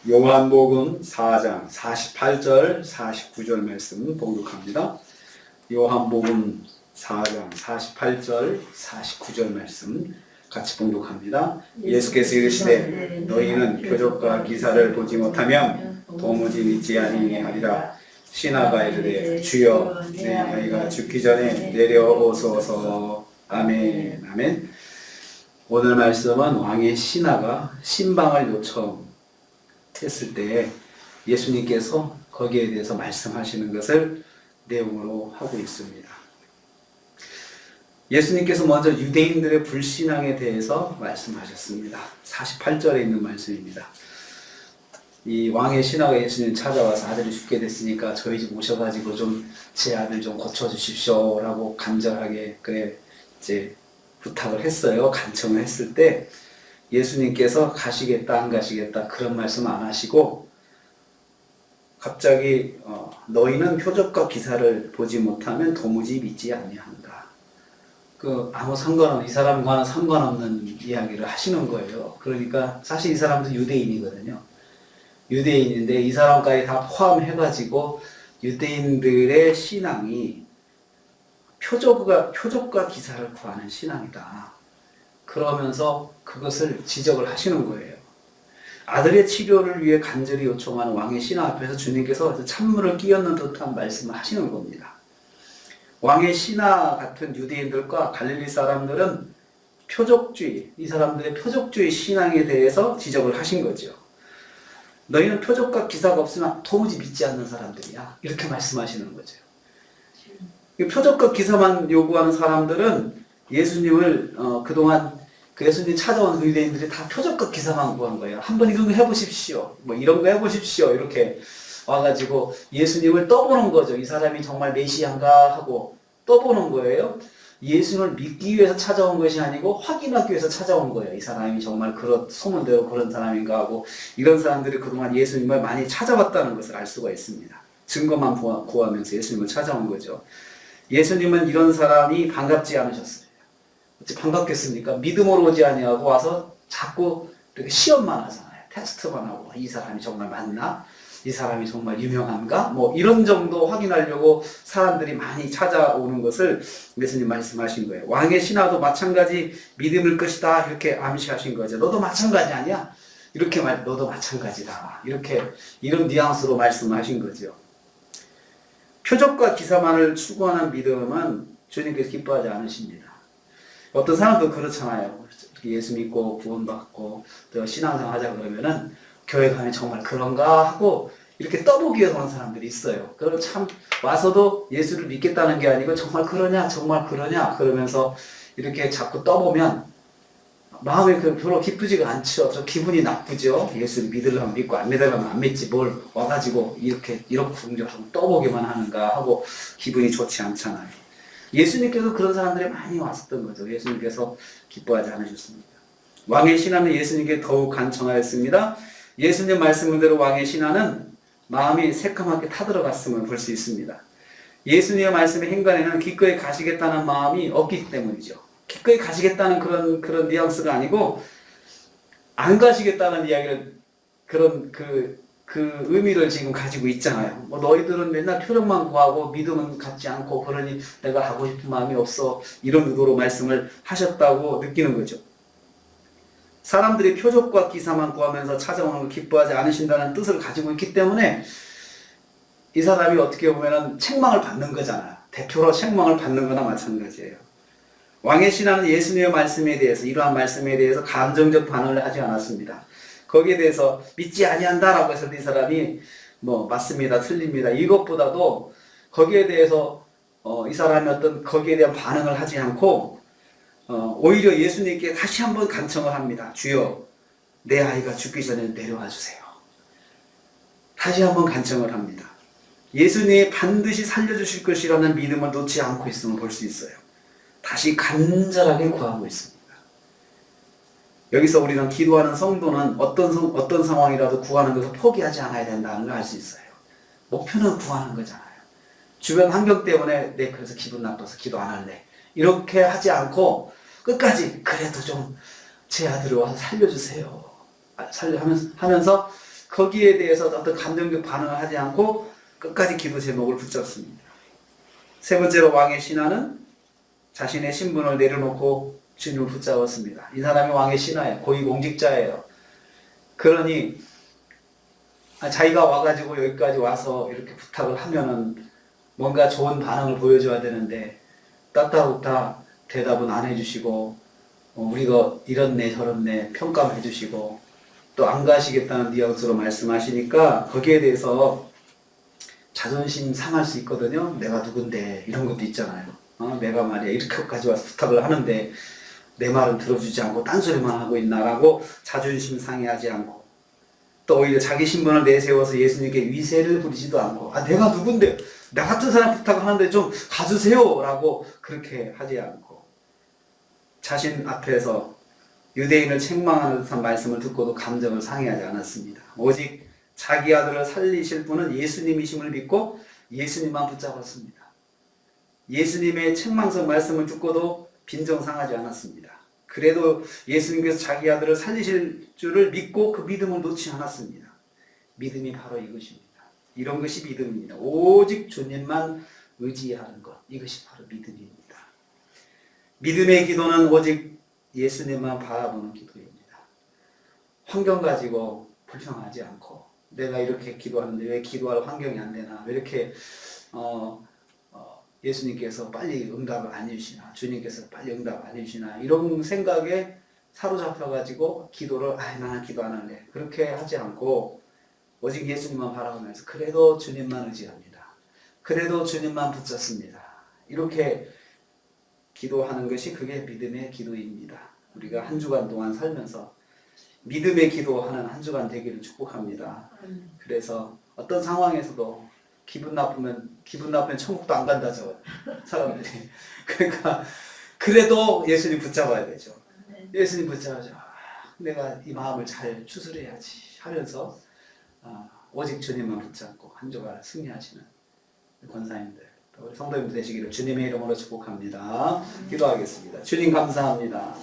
요한복음 4장 48절 49절 말씀 봉독합니다. 요한복음 4장 48절 49절 말씀 같이 봉독합니다. 예수께서 이르시되 너희는 표적과 기사를 보지 못하면 도무지 믿지 아니하리라. 신하가 이르되 주여 내 아이가 죽기 전에 내려오소서. 아멘. 아멘. 오늘 말씀은 왕의 신하가 신방을 요청했을 때 예수님께서 거기에 대해서 말씀하시는 것을 내용으로 하고 있습니다. 예수님께서 먼저 유대인들의 불신앙에 대해서 말씀하셨습니다. 48절에 있는 말씀입니다. 이 왕의 신하가 예수님 찾아와서 아들이 죽게 됐으니까 저희 집 오셔가지고 좀 제 아들 좀 고쳐주십시오 라고 간절하게 이제 부탁을 했어요. 간청을 했을 때 예수님께서 가시겠다 안 가시겠다 그런 말씀 안 하시고 갑자기 너희는 표적과 기사를 보지 못하면 도무지 믿지 아니한다. 아무 상관없는, 이 사람과는 상관없는 이야기를 하시는 거예요. 그러니까 사실 이 사람도 유대인이거든요. 유대인인데 이 사람까지 다 포함해가지고 유대인들의 신앙이 표적과 기사를 구하는 신앙이다. 그러면서 그것을 지적을 하시는 거예요. 아들의 치료를 위해 간절히 요청하는 왕의 신하 앞에서 주님께서 찬물을 끼얹는 듯한 말씀을 하시는 겁니다. 왕의 신하 같은 유대인들과 갈릴리 사람들은 표적주의, 이 사람들의 표적주의 신앙에 대해서 지적을 하신 거죠. 너희는 표적과 기사가 없으면 도무지 믿지 않는 사람들이야. 이렇게 말씀하시는 거죠. 표적과 기사만 요구하는 사람들은 예수님을 그동안 예수님 찾아온 유대인들이 다 표적과 기사만 구한 거예요. 한번 이런 거 해보십시오. 뭐 이런 거 해보십시오. 이렇게 와가지고 예수님을 떠보는 거죠. 이 사람이 정말 메시아인가 하고 떠보는 거예요. 예수님을 믿기 위해서 찾아온 것이 아니고 확인하기 위해서 찾아온 거예요. 이 사람이 정말 그런 소문대로 그런 사람인가 하고 이런 사람들이 그동안 예수님을 많이 찾아왔다는 것을 알 수가 있습니다. 증거만 구하면서 예수님을 찾아온 거죠. 예수님은 이런 사람이 반갑지 않으셨어요. 어찌 반갑겠습니까? 믿음으로 오지 아니하고 와서 자꾸 이렇게 시험만 하잖아요. 테스트만 하고 이 사람이 정말 맞나? 이 사람이 정말 유명한가? 뭐 이런 정도 확인하려고 사람들이 많이 찾아오는 것을 예수님 말씀하신 거예요. 왕의 신하도 마찬가지 믿음일 것이다 이렇게 암시하신 거죠. 너도 마찬가지 아니야? 이렇게 너도 마찬가지다. 이런 뉘앙스로 말씀하신 거죠. 표적과 기사만을 추구하는 믿음은 주님께서 기뻐하지 않으십니다. 어떤 사람도 그렇잖아요. 예수 믿고 구원받고 또 신앙생활 하자 그러면은 교회 가면 정말 그런가 하고 이렇게 떠보기 위해서 오는 사람들이 있어요. 그럼 참 와서도 예수를 믿겠다는 게 아니고 정말 그러냐 그러면서 이렇게 자꾸 떠보면 마음이 별로 기쁘지가 않죠. 좀 기분이 나쁘죠. 예수를 믿으려면 믿고 안 믿으려면 안 믿지 뭘 와가지고 이렇게 떠보기만 하는가 하고 기분이 좋지 않잖아요. 예수님께서 그런 사람들이 많이 왔었던 거죠. 예수님께서 기뻐하지 않으셨습니다. 왕의 신하는 예수님께 더욱 간청하였습니다. 예수님 말씀 그대로 왕의 신하는 마음이 새까맣게 타들어갔음을 볼 수 있습니다. 예수님의 말씀의 행간에는 기꺼이 가시겠다는 마음이 없기 때문이죠. 기꺼이 가시겠다는 그런 뉘앙스가 아니고 안 가시겠다는 이야기를 그 의미를 지금 가지고 있잖아요. 너희들은 맨날 표적만 구하고 믿음은 갖지 않고 그러니 내가 하고 싶은 마음이 없어 이런 의도로 말씀을 하셨다고 느끼는 거죠. 사람들이 표적과 기사만 구하면서 찾아오는 걸 기뻐하지 않으신다는 뜻을 가지고 있기 때문에 이 사람이 어떻게 보면 책망을 받는 거잖아요. 대표로 책망을 받는 거나 마찬가지예요. 왕의 신하는 예수님의 말씀에 대해서 이러한 말씀에 대해서 감정적 반응을 하지 않았습니다. 거기에 대해서 믿지 아니한다라고 해서 이 사람이 맞습니다, 틀립니다 이것보다도 거기에 대해서 이 사람이 거기에 대한 반응을 하지 않고 오히려 예수님께 다시 한번 간청을 합니다. 주여 내 아이가 죽기 전에 내려와 주세요. 다시 한번 간청을 합니다. 예수님이 반드시 살려주실 것이라는 믿음을 놓지 않고 있음을 볼 수 있어요. 다시 간절하게 구하고 있습니다. 여기서 우리는 기도하는 성도는 어떤 상황이라도 구하는 것을 포기하지 않아야 된다는 걸 알 수 있어요. 목표는 구하는 거잖아요. 주변 환경 때문에 그래서 기분 나빠서 기도 안 할래. 이렇게 하지 않고 끝까지 그래도 좀 제 아들을 와서 살려주세요. 하면서 거기에 대해서 어떤 감정적 반응을 하지 않고 끝까지 기도 제목을 붙잡습니다. 세 번째로 왕의 신하는 자신의 신분을 내려놓고 주님을 붙잡았습니다. 이 사람이 왕의 신하예요. 고위공직자예요. 그러니 자기가 와가지고 여기까지 와서 이렇게 부탁을 하면은 뭔가 좋은 반응을 보여줘야 되는데 따따붙다 대답은 안 해주시고 우리가 이렇네 저렇네 평가를 해주시고 또 안 가시겠다는 뉘앙스로 말씀하시니까 거기에 대해서 자존심 상할 수 있거든요. 내가 누군데 이런 것도 있잖아요. 내가 말이야 이렇게까지 와서 부탁을 하는데 내 말은 들어주지 않고 딴소리만 하고 있나라고 자존심 상해하지 않고 또 오히려 자기 신분을 내세워서 예수님께 위세를 부리지도 않고 내가 누군데 나 같은 사람 부탁하는데 좀 가주세요 라고 그렇게 하지 않고 자신 앞에서 유대인을 책망하는 듯한 말씀을 듣고도 감정을 상해하지 않았습니다. 오직 자기 아들을 살리실 분은 예수님이심을 믿고 예수님만 붙잡았습니다. 예수님의 책망성 말씀을 듣고도 빈정상하지 않았습니다. 그래도 예수님께서 자기 아들을 살리실 줄을 믿고 그 믿음을 놓지 않았습니다. 믿음이 바로 이것입니다. 이런 것이 믿음입니다. 오직 주님만 의지하는 것, 이것이 바로 믿음입니다. 믿음의 기도는 오직 예수님만 바라보는 기도입니다. 환경 가지고 불평하지 않고 내가 이렇게 기도하는데 왜 기도할 환경이 안 되나 왜 이렇게 예수님께서 빨리 응답을 안 해주시나 주님께서 빨리 응답 안 해주시나 이런 생각에 사로잡혀가지고 기도를 나는 기도 안 할래 그렇게 하지 않고 오직 예수님만 바라보면서 그래도 주님만 의지합니다. 그래도 주님만 붙잡습니다. 이렇게 기도하는 것이 그게 믿음의 기도입니다. 우리가 한 주간 동안 살면서 믿음의 기도하는 한 주간 되기를 축복합니다. 그래서 어떤 상황에서도 기분 나쁘면 천국도 안 간다죠 사람들이. 그러니까 그래도 예수님 붙잡아야 되죠. 예수님 붙잡아야죠. 내가 이 마음을 잘 추스려야지 하면서 오직 주님만 붙잡고 한 주간 승리하시는 권사님들 우리 성도님들 되시기를 주님의 이름으로 축복합니다. 기도하겠습니다. 주님 감사합니다.